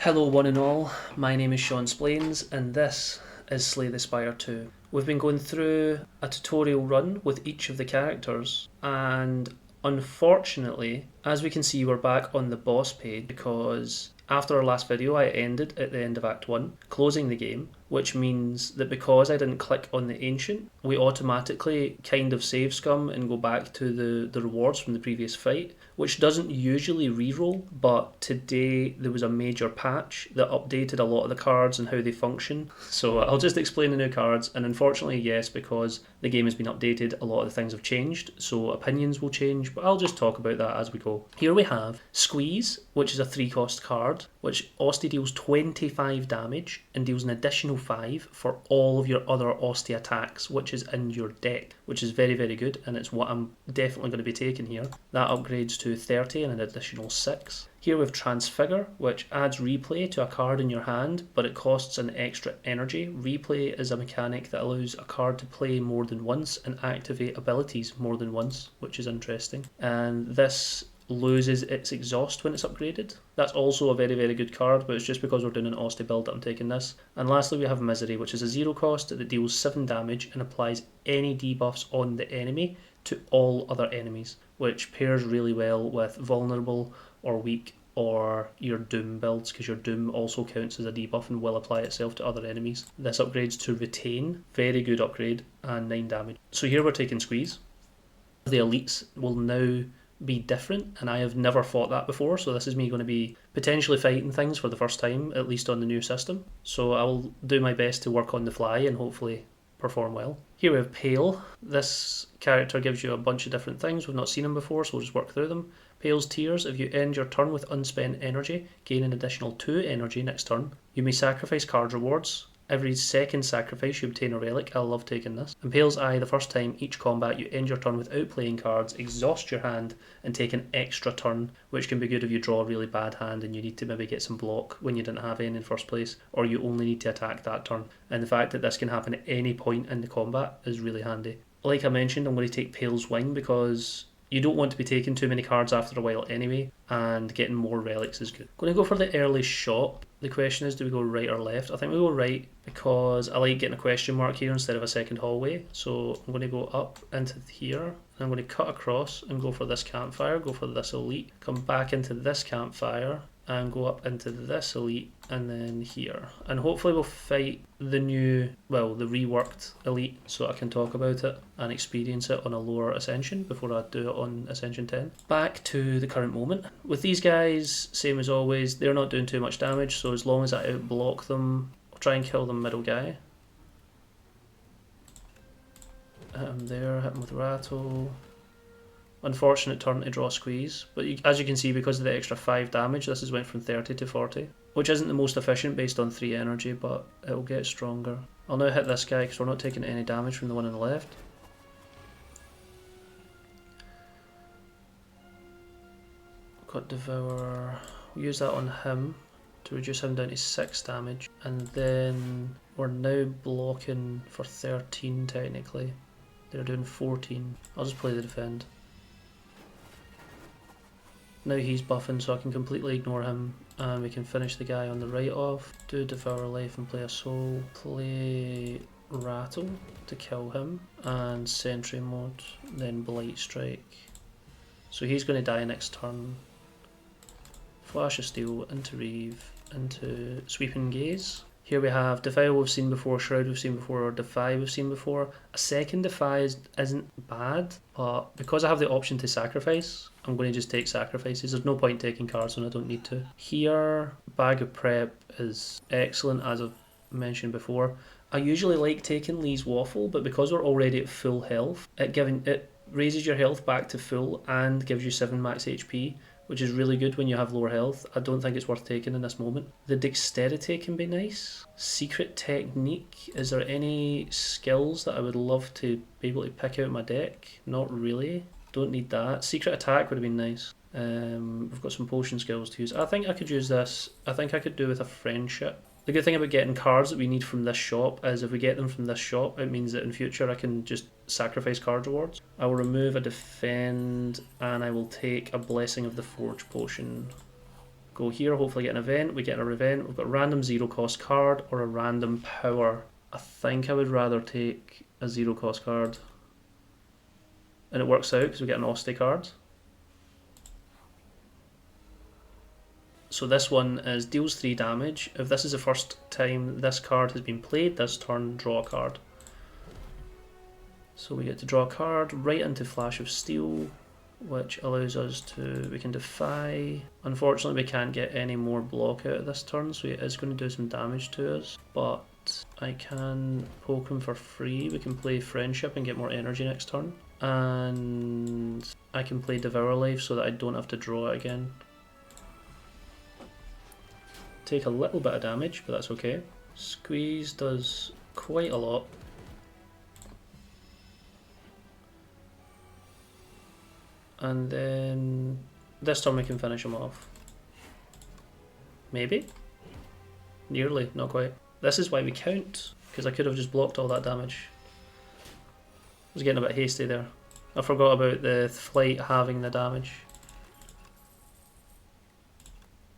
Hello one and all, my name is Sean Splains and this is Slay the Spire 2. We've been going through a tutorial run with each of the characters and unfortunately, as we can see, we're back on the boss page because after our last video I ended at the end of Act 1, closing the game, which means that because I didn't click on the Ancient, we automatically kind of save scum and go back to the rewards from the previous fight, which doesn't usually reroll, but today there was a major patch that updated a lot of the cards and how they function. So I'll just explain the new cards, and unfortunately, yes, because the game has been updated, a lot of the things have changed, so opinions will change, but I'll just talk about that as we go. Here we have Squeeze, which is a 3-cost card, which Osti deals 25 damage and deals an additional 5 for all of your other Osti attacks, which is in your deck, which is very, very good, and it's what I'm definitely going to be taking here. That upgrades to 30 and an additional 6. Here we have Transfigure, which adds replay to a card in your hand, but it costs an extra energy. Replay is a mechanic that allows a card to play more than once and activate abilities more than once, which is interesting. And this loses its exhaust when it's upgraded. That's also a very, very good card, but it's just because we're doing an Osti build that I'm taking this. And lastly we have Misery, which is a 0 cost that deals 7 damage and applies any debuffs on the enemy to all other enemies, which pairs really well with Vulnerable or Weak or your Doom builds, because your Doom also counts as a debuff and will apply itself to other enemies. This upgrades to Retain, very good upgrade, and 9 damage. So here we're taking Squeeze. The elites will now be different, and I have never fought that before, so this is me going to be potentially fighting things for the first time, at least on the new system. So I will do my best to work on the fly and hopefully perform well. Here we have Pael. This character gives you a bunch of different things. We've not seen him before, so we'll just work through them. Pael's Tears. If you end your turn with unspent energy, gain an additional 2 energy next turn. You may sacrifice card rewards. Every second sacrifice you obtain a relic. I love taking this. And Pael's Eye, the first time each combat you end your turn without playing cards, exhaust your hand and take an extra turn, which can be good if you draw a really bad hand and you need to maybe get some block when you didn't have any in the first place, or you only need to attack that turn. And the fact that this can happen at any point in the combat is really handy. Like I mentioned, I'm going to take Pael's Wing because you don't want to be taking too many cards after a while anyway, and getting more relics is good. Going to go for the early shop. The question is, do we go right or left? I think we go right because I like getting a question mark here instead of a second hallway. So I'm going to go up into here, and I'm going to cut across and go for this campfire, go for this elite, come back into this campfire, and go up into this elite, and then here. And hopefully we'll fight the new, well, the reworked elite, so I can talk about it and experience it on a lower Ascension before I do it on Ascension 10. Back to the current moment. With these guys, same as always, they're not doing too much damage, so as long as I outblock them, I'll try and kill the middle guy. Hit him there, hit him with Rattle. Unfortunate turn to draw Squeeze, but as you can see, because of the extra 5 damage, this has went from 30 to 40, which isn't the most efficient based on 3 energy, but it'll get stronger. I'll now hit this guy because we're not taking any damage from the one on the left. Got Devour. We'll use that on him to reduce him down to 6 damage, and then we're now blocking for 13 technically. They're doing 14. I'll just play the defend. Now he's buffing, so I can completely ignore him, and we can finish the guy on the right off. Do Devour Life and play a Soul. Play Rattle to kill him, and Sentry Mode, then Blight Strike. So he's going to die next turn. Flash of Steel into Reeve, into Sweeping Gaze. Here we have Defile we've seen before, Shroud we've seen before, or Defy we've seen before. A second Defy isn't bad, but because I have the option to sacrifice, I'm going to just take sacrifices. There's no point taking cards when I don't need to. Here, Bag of Prep is excellent, as I've mentioned before. I usually like taking Lee's Waffle, but because we're already at full health, it raises your health back to full and gives you 7 max HP, which is really good when you have lower health. I don't think it's worth taking in this moment. The Dexterity can be nice. Secret Technique. Is there any skills that I would love to be able to pick out my deck? Not really. Don't need that. Secret Attack would have been nice. We've got some potion skills to use. I think I could use this. I think I could do with a Friendship. The good thing about getting cards that we need from this shop is if we get them from this shop, it means that in future I can just sacrifice card rewards. I will remove a defend and I will take a Blessing of the Forge potion. Go here, hopefully get an event. We get an event. We've got a random 0 cost card or a random power. I think I would rather take a 0 cost card. And it works out because we get an Oste card. So this one is deals 3 damage. If this is the first time this card has been played this turn, draw a card. So we get to draw a card right into Flash of Steel, which allows us to, we can defy. Unfortunately we can't get any more block out of this turn, so it is going to do some damage to us, but I can poke him for free. We can play Friendship and get more energy next turn, and I can play Devour Life so that I don't have to draw it again. Take a little bit of damage, but that's okay. Squeeze does quite a lot. And then this turn we can finish him off. Maybe? Nearly, not quite. This is why we count, because I could have just blocked all that damage. I was getting a bit hasty there. I forgot about the flight having the damage.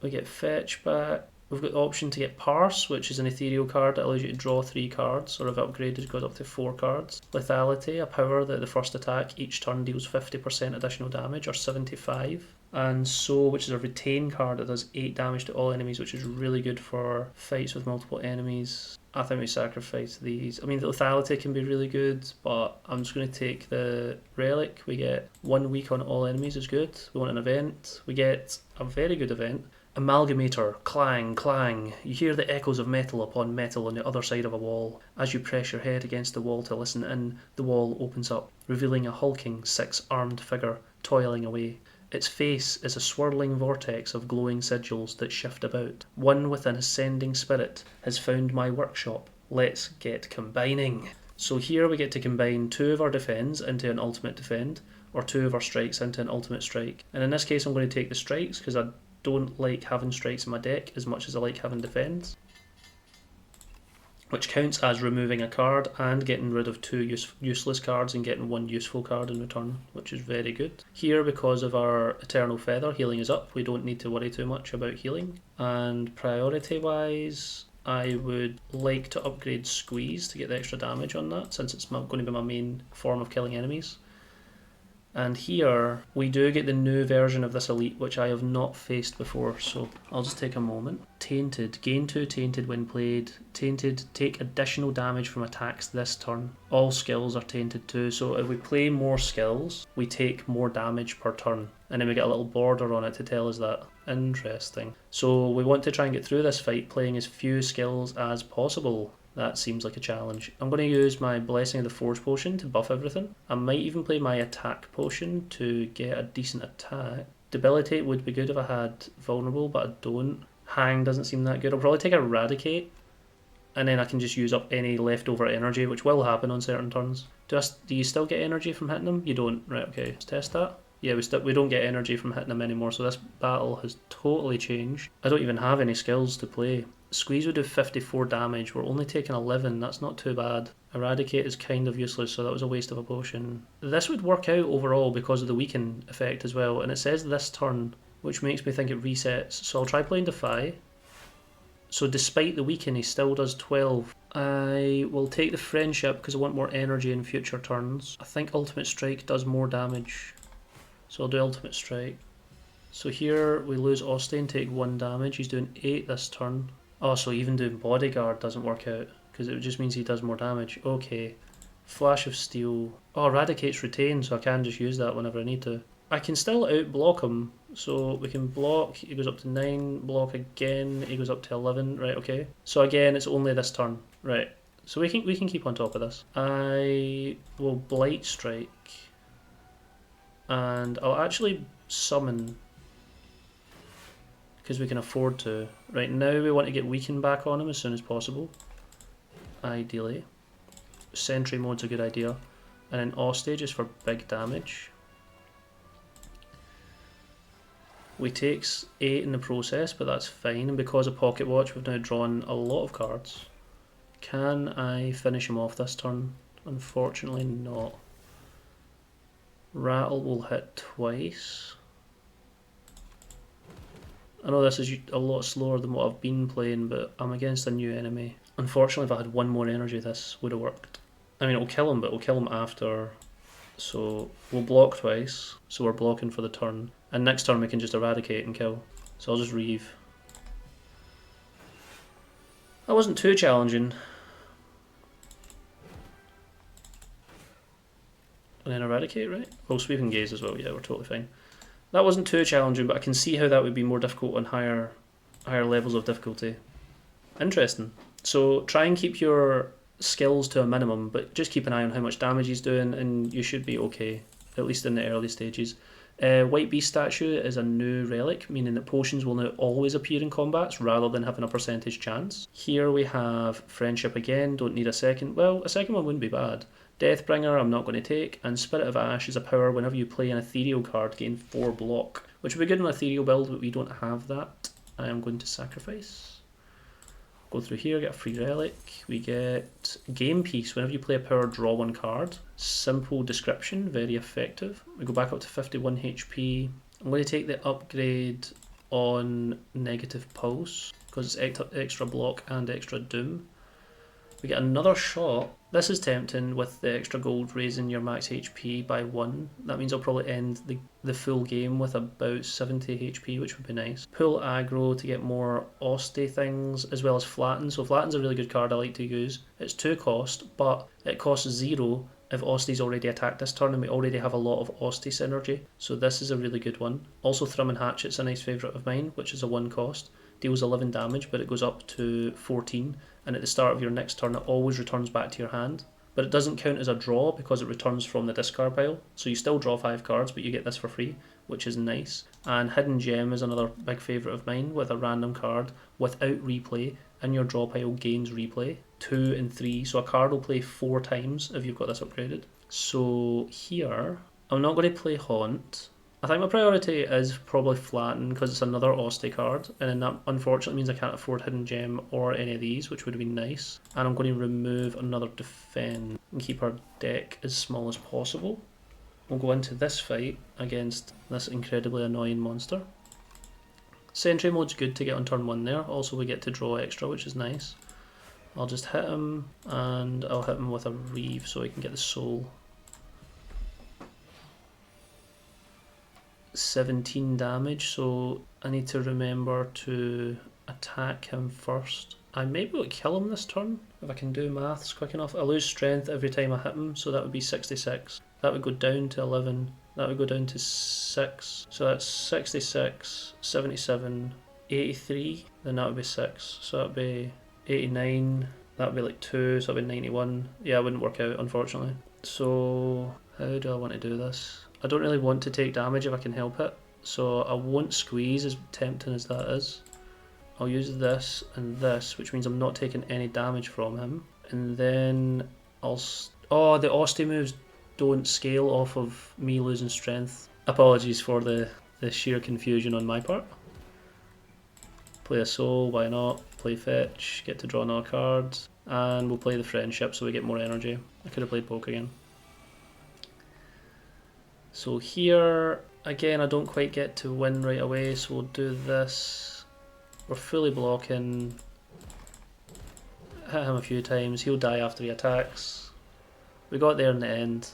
We get Fetch back. We've got the option to get Parse, which is an ethereal card that allows you to draw 3 cards, or if upgraded it goes up to 4 cards. Lethality, a power that the first attack each turn deals 50% additional damage, or 75. And Soul, which is a retain card that does 8 damage to all enemies, which is really good for fights with multiple enemies. I think we sacrifice these. I mean, the lethality can be really good, but I'm just going to take the relic. We get 1 week on all enemies is good. We want an event. We get a very good event. Amalgamator, clang, clang. You hear the echoes of metal upon metal on the other side of a wall. As you press your head against the wall to listen in, the wall opens up, revealing a hulking 6-armed figure toiling away. Its face is a swirling vortex of glowing sigils that shift about. One with an ascending spirit has found my workshop. Let's get combining. So here we get to combine 2 of our defends into an ultimate defend, or 2 of our strikes into an ultimate strike. And in this case I'm going to take the strikes because I don't like having strikes in my deck as much as I like having defends, which counts as removing a card and getting rid of 2 useless cards and getting 1 useful card in return, which is very good. Here, because of our Eternal Feather, healing is up. We don't need to worry too much about healing. And priority wise, I would like to upgrade Squeeze to get the extra damage on that, since it's going to be my main form of killing enemies. And here we do get the new version of this elite, which I have not faced before, so I'll just take a moment. Tainted, gain 2 Tainted when played. Tainted, take additional damage from attacks this turn. All skills are Tainted too, so if we play more skills, we take more damage per turn. And then we get a little border on it to tell us that. Interesting. So we want to try and get through this fight playing as few skills as possible. That seems like a challenge. I'm going to use my Blessing of the Forge potion to buff everything. I might even play my attack potion to get a decent attack. Debilitate would be good if I had Vulnerable, but I don't. Hang doesn't seem that good. I'll probably take Eradicate, and then I can just use up any leftover energy, which will happen on certain turns. Do you still get energy from hitting them? You don't. Right, okay. Let's test that. Yeah, we don't get energy from hitting them anymore, so this battle has totally changed. I don't even have any skills to play. Squeeze would do 54 damage, we're only taking 11, that's not too bad. Eradicate is kind of useless, so that was a waste of a potion. This would work out overall because of the weaken effect as well, and it says this turn, which makes me think it resets. So I'll try playing Defy. So despite the weaken, he still does 12. I will take the Friendship because I want more energy in future turns. I think Ultimate Strike does more damage, so I'll do Ultimate Strike. So here we lose Oste and take 1 damage, he's doing 8 this turn. Oh, so even doing Bodyguard doesn't work out, because it just means he does more damage. Okay. Flash of Steel. Oh, Eradicate's retained, so I can just use that whenever I need to. I can still outblock him, so we can block, he goes up to 9, block again, he goes up to 11, right, okay. So again, it's only this turn, right. So we can keep on top of this. I will Blight Strike, and I'll actually summon, because we can afford to. Right now we want to get Weaken back on him as soon as possible, ideally. Sentry mode's a good idea. And then Ostage is for big damage. We take 8 in the process, but that's fine, and because of Pocket Watch we've now drawn a lot of cards. Can I finish him off this turn? Unfortunately not. Rattle will hit twice. I know this is a lot slower than what I've been playing, but I'm against a new enemy. Unfortunately, if I had one more energy, this would have worked. I mean, it'll kill him, but it'll kill him after. So we'll block twice, so we're blocking for the turn. And next turn we can just eradicate and kill. So I'll just reeve. That wasn't too challenging. And then eradicate, right? Oh, sweeping gaze as well, yeah, we're totally fine. That wasn't too challenging, but I can see how that would be more difficult on higher levels of difficulty. Interesting. So try and keep your skills to a minimum, but just keep an eye on how much damage he's doing, and you should be okay, at least in the early stages. White Beast statue is a new relic, meaning that potions will now always appear in combats rather than having a percentage chance. Here we have Friendship again, don't need a second. Well, a second one wouldn't be bad. Deathbringer I'm not going to take, and Spirit of Ash is a power whenever you play an ethereal card, gain 4 block, which would be good in an ethereal build, but we don't have that. I am going to sacrifice. Go through here, get a free relic. We get Game Piece. Whenever you play a power, draw 1 card. Simple description, very effective. We go back up to 51 HP. I'm going to take the upgrade on Negative Pulse because it's extra block and extra doom. We get another shot. This is tempting with the extra gold raising your max HP by 1. That means I'll probably end the full game with about 70 HP, which would be nice. Pull aggro to get more Osti things, as well as Flatten. So Flatten's a really good card I like to use. It's 2 cost, but it costs 0 if Osti's already attacked this turn, and we already have a lot of Osti synergy. So this is a really good one. Also Thrum and Hatchet's a nice favourite of mine, which is a 1 cost. Deals 11 damage, but it goes up to 14, and at the start of your next turn it always returns back to your hand. But it doesn't count as a draw because it returns from the discard pile, so you still draw 5 cards, but you get this for free, which is nice. And Hidden Gem is another big favourite of mine, with a random card without replay, and your draw pile gains replay, 2 and 3, so a card will play 4 times if you've got this upgraded. So here, I'm not going to play Haunt. I think my priority is probably Flatten because it's another Osti card, and then that unfortunately means I can't afford Hidden Gem or any of these, which would have been nice. And I'm going to remove another Defend and keep our deck as small as possible. We'll go into this fight against this incredibly annoying monster. Sentry mode's good to get on turn 1 there, also we get to draw extra, which is nice. I'll just hit him, and I'll hit him with a Reeve so he can get the soul. 17 damage, so I need to remember to attack him first. I may be able to kill him this turn if I can do maths quick enough. I lose strength every time I hit him, so that would be 66. That would go down to 11. That would go down to 6. So that's 66, 77, 83. Then that would be 6. So that would be 89. That would be like 2, so that would be 91. Yeah, it wouldn't work out, unfortunately. So how do I want to do this? I don't really want to take damage if I can help it, so I won't squeeze, as tempting as that is. I'll use this and this, which means I'm not taking any damage from him. And then I'll... Oh, the Osti moves don't scale off of me losing strength. Apologies for the sheer confusion on my part. Play a soul, why not? Play fetch, get to draw another card. And we'll play the friendship so we get more energy. I could have played poke again. So here, again, I don't quite get to win right away, so we'll do this. We're fully blocking. Hit him a few times, he'll die after he attacks. We got there in the end.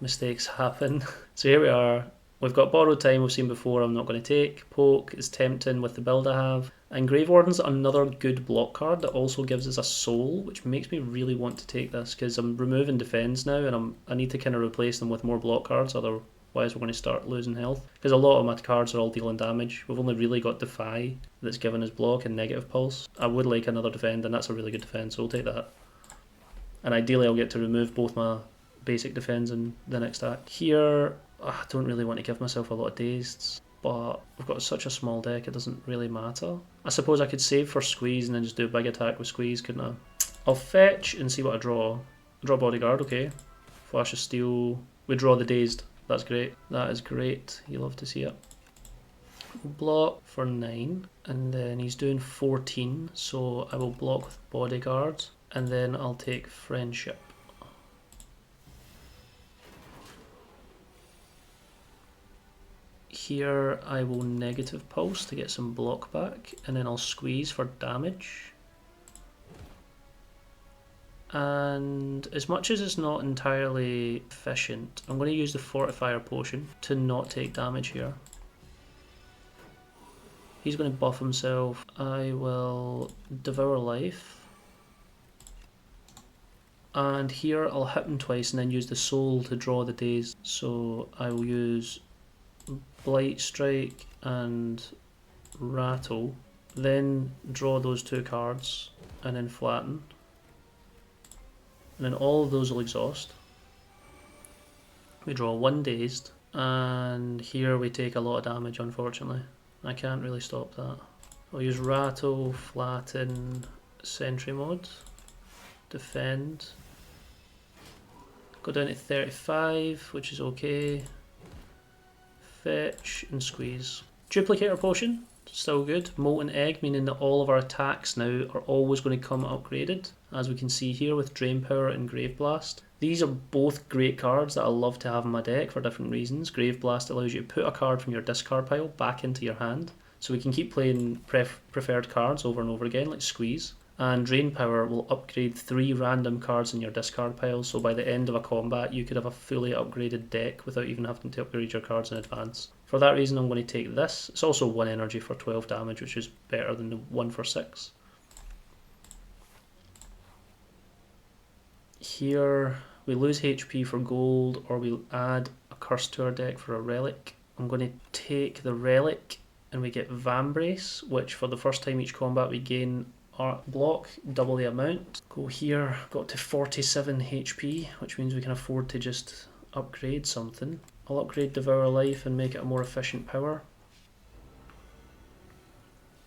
Mistakes happen. So here we are. We've got Borrowed Time we've seen before, I'm not going to take. Poke is tempting with the build I have. And Grave Warden's another good block card that also gives us a soul, which makes me really want to take this because I'm removing defense now, and I need to kind of replace them with more block cards, otherwise we're going to start losing health. Because a lot of my cards are all dealing damage. We've only really got Defy that's given us block and Negative Pulse. I would like another Defend, and that's a really good defense, so we'll take that. And ideally I'll get to remove both my basic defense in the next act. Here, I don't really want to give myself a lot of dazed, but we've got such a small deck it doesn't really matter. I suppose I could save for squeeze and then just do a big attack with squeeze, couldn't I? I'll fetch and see what I draw. Draw Bodyguard, okay. Flash of Steel. We draw the dazed. That's great. That is great. You love to see it. Block for 9, and then he's doing 14, so I will block with Bodyguard, and then I'll take Friendship. Here I will negative pulse to get some block back, and then I'll squeeze for damage. And as much as it's not entirely efficient, I'm going to use the fortifier potion to not take damage here. He's going to buff himself. I will devour life. And here I'll hit him twice and then use the soul to draw the daze. So I will use Blight Strike and Rattle, then draw those 2 cards and then flatten. And then all of those will exhaust. We draw 1 dazed, and here we take a lot of damage, unfortunately. I can't really stop that. I'll use Rattle, Flatten, Sentry Mode, Defend. Go down to 35, which is okay. Fetch and squeeze. Duplicator potion, still good. Molten Egg, meaning that all of our attacks now are always going to come upgraded, as we can see here with Drain Power and Grave Blast. These are both great cards that I love to have in my deck for different reasons. Grave Blast allows you to put a card from your discard pile back into your hand, so we can keep playing preferred cards over and over again, like Squeeze. And Drain Power will upgrade 3 random cards in your discard pile, so by the end of a combat you could have a fully upgraded deck without even having to upgrade your cards in advance. For that reason I'm going to take this. It's also 1 energy for 12 damage, which is better than the 1 for 6. Here we lose HP for gold, or we add a curse to our deck for a relic. I'm going to take the relic and we get Vambrace, which for the first time each combat we gain art block, double the amount. Go here, got to 47 HP, which means we can afford to just upgrade something. I'll upgrade Devour Life and make it a more efficient power.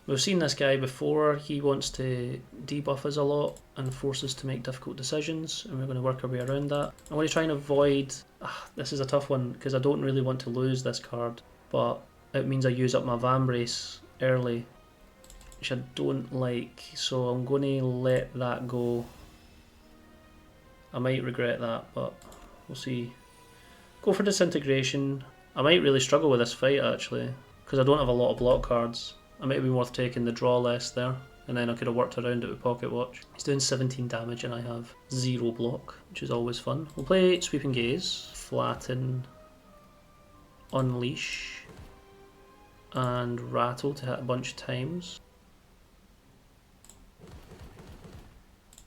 We've seen this guy before. He wants to debuff us a lot and force us to make difficult decisions, and we're going to work our way around that. I'm going to try and avoid... this is a tough one because I don't really want to lose this card, but it means I use up my Vambrace early, which I don't like, so I'm going to let that go. I might regret that, but we'll see. Go for Disintegration. I might really struggle with this fight actually, because I don't have a lot of block cards. It might have been worth taking the draw less there, and then I could have worked around it with Pocket Watch. He's doing 17 damage and I have 0 block, which is always fun. We'll play Sweeping Gaze, Flatten, Unleash, and Rattle to hit a bunch of times.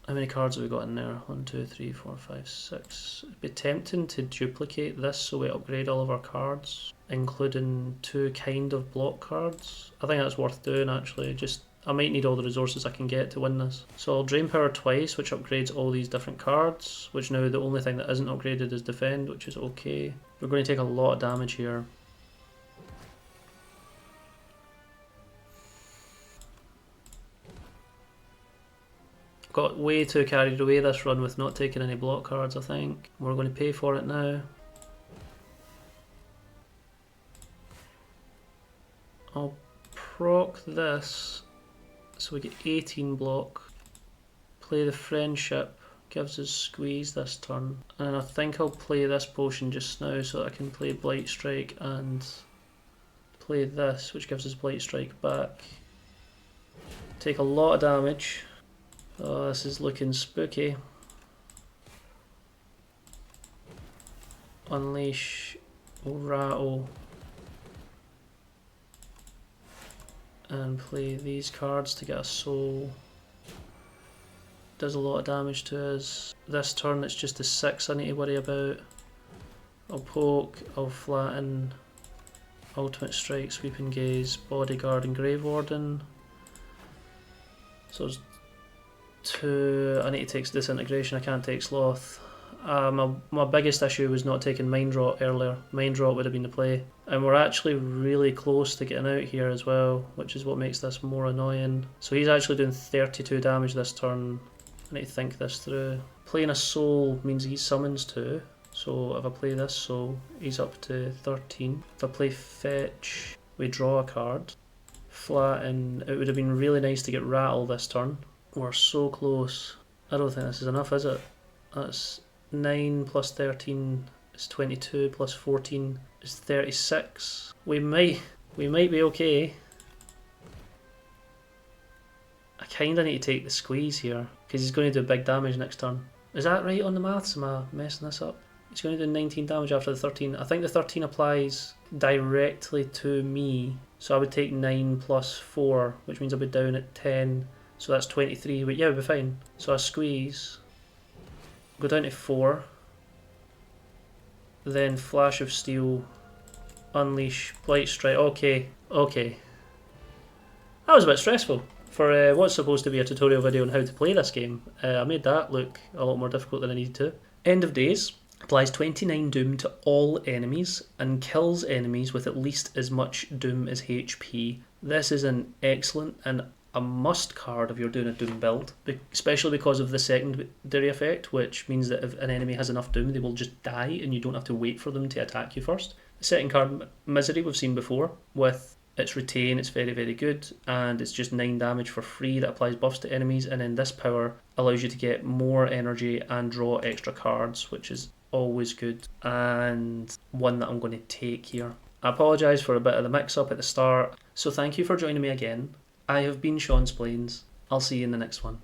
How many cards have we got in there? 1, 2, 3, 4, 5, 6. It'd be tempting to duplicate this so we upgrade all of our cards, including 2 kind of block cards. I think that's worth doing actually. Just I might need all the resources I can get to win this. So I'll Drain Power twice, which upgrades all these different cards, which now the only thing that isn't upgraded is Defend, which is okay. We're going to take a lot of damage here. Got way too carried away this run with not taking any block cards, I think. We're going to pay for it now. I'll proc this so we get 18 block. Play the Friendship, gives us Squeeze this turn. And I think I'll play this potion just now so that I can play Blight Strike and play this, which gives us Blight Strike back. Take a lot of damage. Oh, this is looking spooky. Unleash, Rattle, and play these cards to get a soul. Does a lot of damage to us. This turn it's just a 6 I need to worry about. I'll poke, I'll flatten, ultimate strike, sweeping gaze, bodyguard and grave warden. So there's 2. I need to take disintegration, I can't take sloth. My biggest issue was not taking mind rot earlier. Mind rot would have been the play. And we're actually really close to getting out here as well, which is what makes this more annoying. So he's actually doing 32 damage this turn. I need to think this through. Playing a soul means he summons 2. So if I play this soul, he's up to 13. If I play fetch, we draw a card. Flatten, it would have been really nice to get rattle this turn. We're so close. I don't think this is enough, is it? That's 9 plus 13 is 22, plus 14 is is 36. We might be okay. I kind of need to take the squeeze here, because he's going to do big damage next turn. Is that right on the maths? Am I messing this up? He's going to do 19 damage after the 13. I think the 13 applies directly to me. So I would take 9 plus 4, which means I'll be down at 10. So that's 23, but yeah, we'll be fine. So I squeeze. Go down to 4. Then Flash of Steel. Unleash. Blight Strike. Okay. Okay. That was a bit stressful. For what's supposed to be a tutorial video on how to play this game, I made that look a lot more difficult than I needed to. End of Days applies 29 Doom to all enemies and kills enemies with at least as much Doom as HP. This is an excellent and a must card if you're doing a Doom build, especially because of the secondary effect, which means that if an enemy has enough Doom, they will just die and you don't have to wait for them to attack you first. The second card, Misery, we've seen before. With its Retain, it's very, very good, and it's just 9 damage for free that applies buffs to enemies, and then this power allows you to get more energy and draw extra cards, which is always good, and one that I'm going to take here. I apologise for a bit of the mix-up at the start, so thank you for joining me again. I have been Sean Splains. I'll see you in the next one.